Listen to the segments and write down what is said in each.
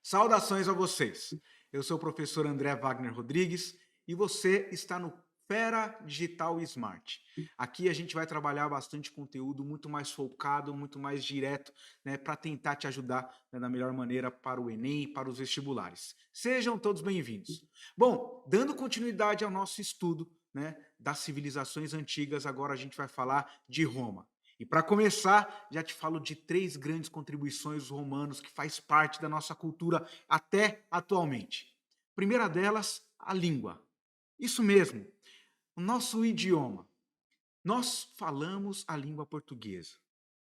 Saudações a vocês. Eu sou o professor André Wagner Rodrigues e você está no Fera Digital Smart. Aqui a gente vai trabalhar bastante conteúdo, muito mais focado, muito mais direto, né, para tentar te ajudar, né, da melhor maneira para o Enem e para os vestibulares. Sejam todos bem-vindos. Bom, dando continuidade ao nosso estudo, né, das civilizações antigas, agora a gente vai falar de Roma. E para começar, já te falo de três grandes contribuições dos romanos que faz parte da nossa cultura até atualmente. Primeira delas, a língua. Isso mesmo, o nosso idioma. Nós falamos a língua portuguesa.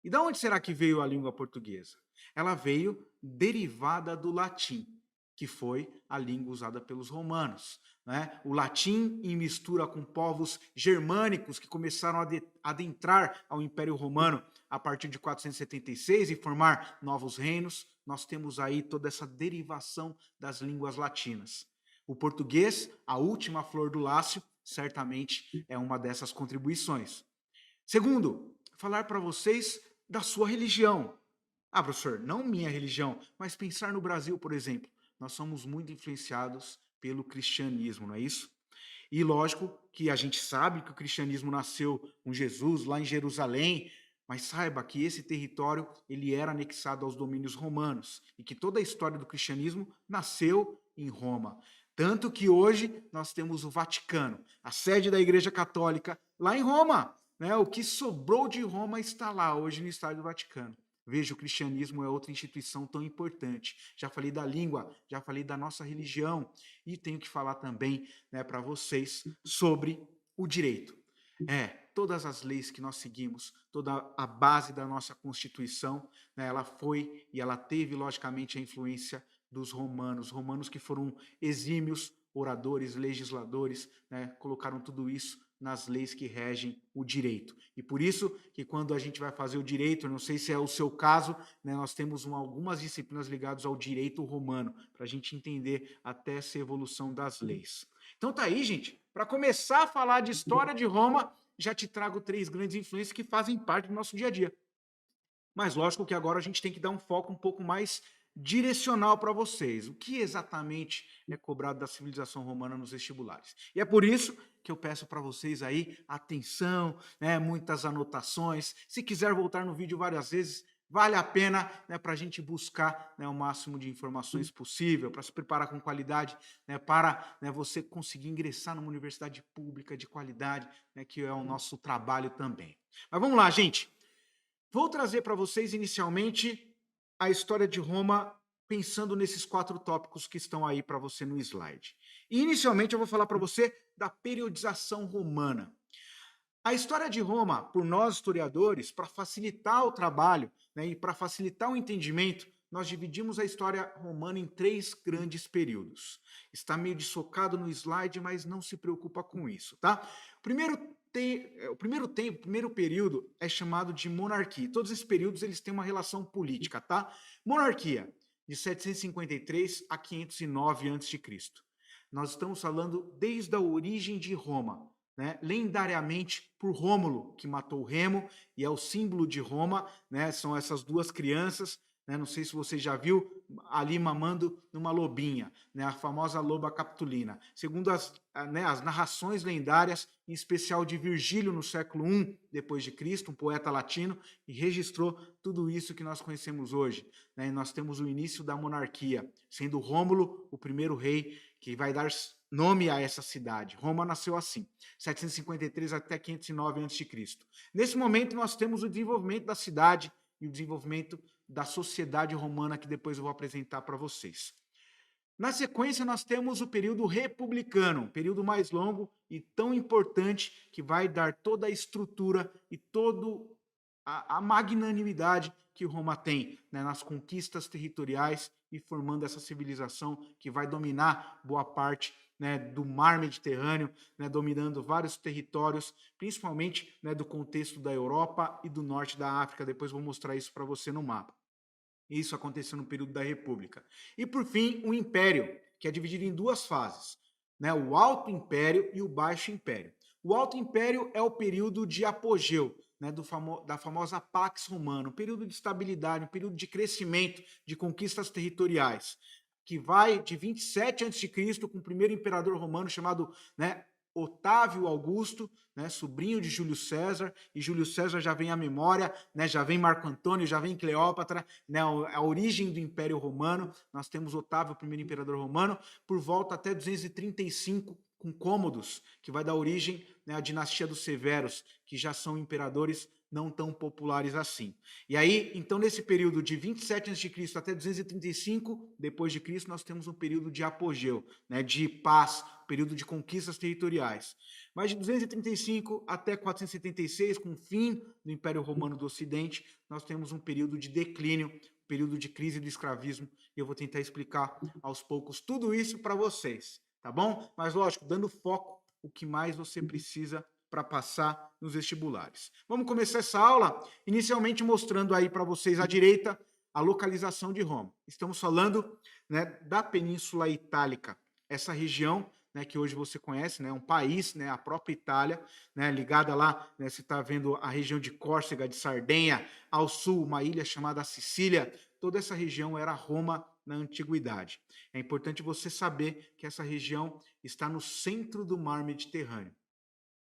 E de onde será que veio a língua portuguesa? Ela veio derivada do latim, que foi a língua usada pelos romanos. Né? O latim, em mistura com povos germânicos que começaram a adentrar ao Império Romano a partir de 476 e formar novos reinos, nós temos aí toda essa derivação das línguas latinas. O português, a última flor do lácio, certamente é uma dessas contribuições. Segundo, falar para vocês da sua religião. Ah, professor, não minha religião, mas pensar no Brasil, por exemplo. Nós somos muito influenciados pelo cristianismo, não é isso? E lógico que a gente sabe que o cristianismo nasceu com Jesus lá em Jerusalém, mas saiba que esse território ele era anexado aos domínios romanos e que toda a história do cristianismo nasceu em Roma. Tanto que hoje nós temos o Vaticano, a sede da Igreja Católica, lá em Roma. Né? O que sobrou de Roma está lá, hoje no Estádio do Vaticano. Veja, o cristianismo é outra instituição tão importante. Já falei da língua, já falei da nossa religião e tenho que falar também, né, para vocês sobre o direito. Todas as leis que nós seguimos, toda a base da nossa Constituição, né, ela foi e ela teve, logicamente, a influência dos romanos, romanos que foram exímios oradores, legisladores, né, colocaram tudo isso nas leis que regem o direito. E por isso que quando a gente vai fazer o direito, não sei se é o seu caso, né, nós temos algumas disciplinas ligadas ao direito romano, para a gente entender até essa evolução das leis. Então tá aí, gente. Para começar a falar de história de Roma, já te trago três grandes influências que fazem parte do nosso dia a dia. Mas lógico que agora a gente tem que dar um foco um pouco mais direcional para vocês. O que exatamente é cobrado da civilização romana nos vestibulares? E é por isso que eu peço para vocês aí atenção, né, muitas anotações. Se quiser voltar no vídeo várias vezes, vale a pena, né, para a gente buscar, né, o máximo de informações possível, para se preparar com qualidade, né, para, né, você conseguir ingressar numa universidade pública de qualidade, né, que é o nosso trabalho também. Mas vamos lá, gente. Vou trazer para vocês inicialmente a história de Roma, pensando nesses quatro tópicos que estão aí para você no slide. E inicialmente eu vou falar para você da periodização romana. A história de Roma, por nós historiadores, para facilitar o trabalho, né, e para facilitar o entendimento, nós dividimos a história romana em três grandes períodos. Está meio dissocado no slide, mas não se preocupa com isso, tá? O primeiro período é chamado de monarquia. Todos esses períodos eles têm uma relação política, tá? Monarquia, de 753 a 509 a.C. Nós estamos falando desde a origem de Roma, né, lendariamente por Rômulo, que matou Remo, e é o símbolo de Roma, né, são essas duas crianças, né, não sei se você já viu, ali mamando numa lobinha, né, a famosa loba capitulina. Segundo as narrações lendárias, em especial de Virgílio no século I depois de Cristo, um poeta latino, e registrou tudo isso que nós conhecemos hoje. Né, e nós temos o início da monarquia, sendo Rômulo o primeiro rei que vai dar nome a essa cidade. Roma nasceu assim, 753 até 509 a.C. Nesse momento, nós temos o desenvolvimento da cidade e o desenvolvimento da sociedade romana, que depois eu vou apresentar para vocês. Na sequência, nós temos o período republicano, um período mais longo e tão importante que vai dar toda a estrutura e toda a magnanimidade que Roma tem, né, nas conquistas territoriais e formando essa civilização que vai dominar boa parte, né, do mar Mediterrâneo, né, dominando vários territórios, principalmente, né, do contexto da Europa e do norte da África. Depois vou mostrar isso para você no mapa. Isso aconteceu no período da República. E, por fim, o Império, que é dividido em duas fases, né? O Alto Império e o Baixo Império. O Alto Império é o período de apogeu, né, da famosa Pax Romana, um período de estabilidade, um período de crescimento, de conquistas territoriais. que vai de 27 a.C., com o primeiro imperador romano chamado, né, Otávio Augusto, né, sobrinho de Júlio César, e Júlio César já vem à memória, né, já vem Marco Antônio, já vem Cleópatra, né, a origem do Império Romano. Nós temos Otávio, o primeiro imperador romano, por volta até 235, com Cômodos, que vai dar origem, né, à dinastia dos Severos, que já são imperadores não tão populares assim. E aí, então, nesse período de 27 a.C. até 235 depois de Cristo, nós temos um período de apogeu, né, de paz, período de conquistas territoriais. Mas de 235 até 476, com o fim do Império Romano do Ocidente, nós temos um período de declínio, período de crise do escravismo, e eu vou tentar explicar aos poucos tudo isso para vocês, tá bom? Mas lógico, dando foco o que mais você precisa para passar nos vestibulares. Vamos começar essa aula inicialmente mostrando aí para vocês à direita a localização de Roma. Estamos falando, né, da Península Itálica, essa região, né, que hoje você conhece, né, um país, né, a própria Itália, né, ligada lá, né, você está vendo a região de Córcega, de Sardenha, ao sul uma ilha chamada Sicília. Toda essa região era Roma na antiguidade. É importante você saber que essa região está no centro do mar Mediterrâneo,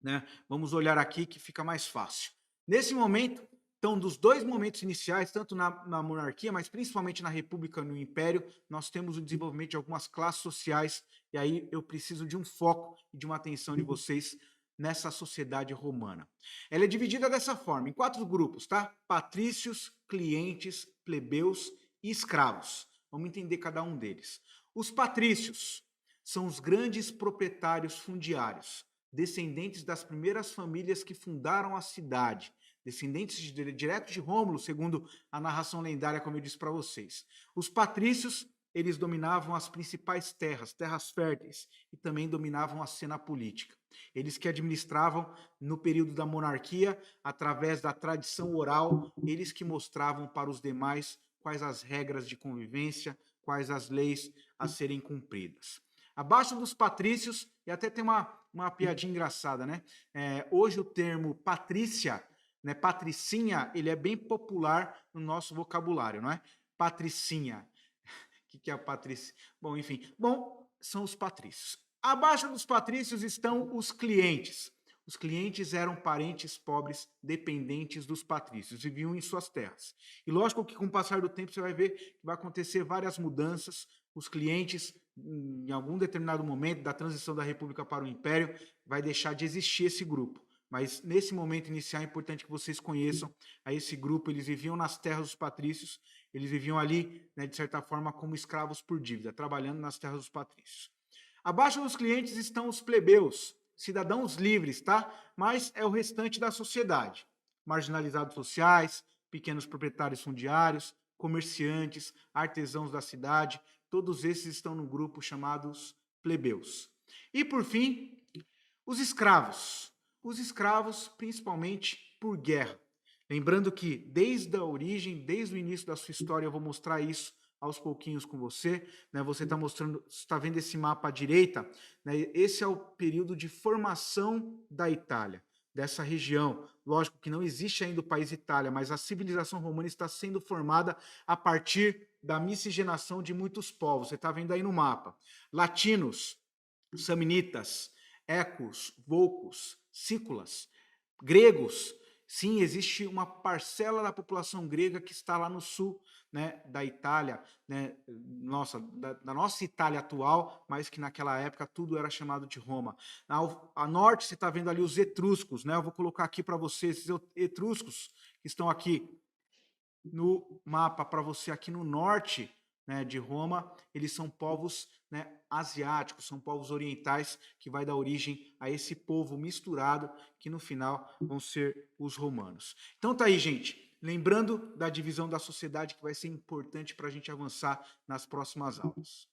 né? Vamos olhar aqui que fica mais fácil. Nesse momento, então, dos dois momentos iniciais, tanto na monarquia, mas principalmente na república e no império, nós temos o desenvolvimento de algumas classes sociais, e aí eu preciso de um foco e de uma atenção de vocês nessa sociedade romana. Ela é dividida dessa forma, em 4 grupos, tá? Patrícios, clientes, plebeus e escravos. Vamos entender cada um deles. Os patrícios são os grandes proprietários fundiários, descendentes das primeiras famílias que fundaram a cidade, descendentes diretos de Rômulo, segundo a narração lendária, como eu disse para vocês. Os patrícios, eles dominavam as principais terras, terras férteis, e também dominavam a cena política. Eles que administravam no período da monarquia, através da tradição oral, eles que mostravam para os demais quais as regras de convivência, quais as leis a serem cumpridas. Abaixo dos patrícios, e até tem uma piadinha engraçada, né? Hoje o termo patrícia, né, patricinha, ele é bem popular no nosso vocabulário, não é? Patricinha. O que é a patrícia? Bom, enfim. Bom, são os patrícios. Abaixo dos patrícios estão os clientes. Os clientes eram parentes pobres dependentes dos patrícios, viviam em suas terras. E lógico que com o passar do tempo você vai ver que vai acontecer várias mudanças. Os clientes, em algum determinado momento da transição da República para o Império, vai deixar de existir esse grupo. Mas nesse momento inicial é importante que vocês conheçam a esse grupo. Eles viviam nas terras dos patrícios, eles viviam ali, né, de certa forma, como escravos por dívida, trabalhando nas terras dos patrícios. Abaixo dos clientes estão os plebeus, cidadãos livres, tá? Mas é o restante da sociedade. Marginalizados sociais, pequenos proprietários fundiários, comerciantes, artesãos da cidade, todos esses estão no grupo chamados plebeus. E, por fim, os escravos. Os escravos, principalmente por guerra. Lembrando que desde a origem, desde o início da sua história, eu vou mostrar isso aos pouquinhos com você, né? Você está mostrando, está vendo esse mapa à direita, né? Esse é o período de formação da Itália, dessa região. Lógico que não existe ainda o país Itália, mas a civilização romana está sendo formada a partir da miscigenação de muitos povos. Você está vendo aí no mapa. Latinos, samnitas, ecos, volcos, sículas, gregos. Sim, existe uma parcela da população grega que está lá no sul, né, da Itália, né, da nossa Itália atual, mas que naquela época tudo era chamado de Roma. A norte, você está vendo ali os etruscos, né? Eu vou colocar aqui para vocês esses etruscos que estão aqui no mapa para você aqui no norte, né, de Roma. Eles são povos, né, asiáticos, são povos orientais, que vai dar origem a esse povo misturado, que no final vão ser os romanos. Então tá aí, gente. Lembrando da divisão da sociedade, que vai ser importante para a gente avançar nas próximas aulas.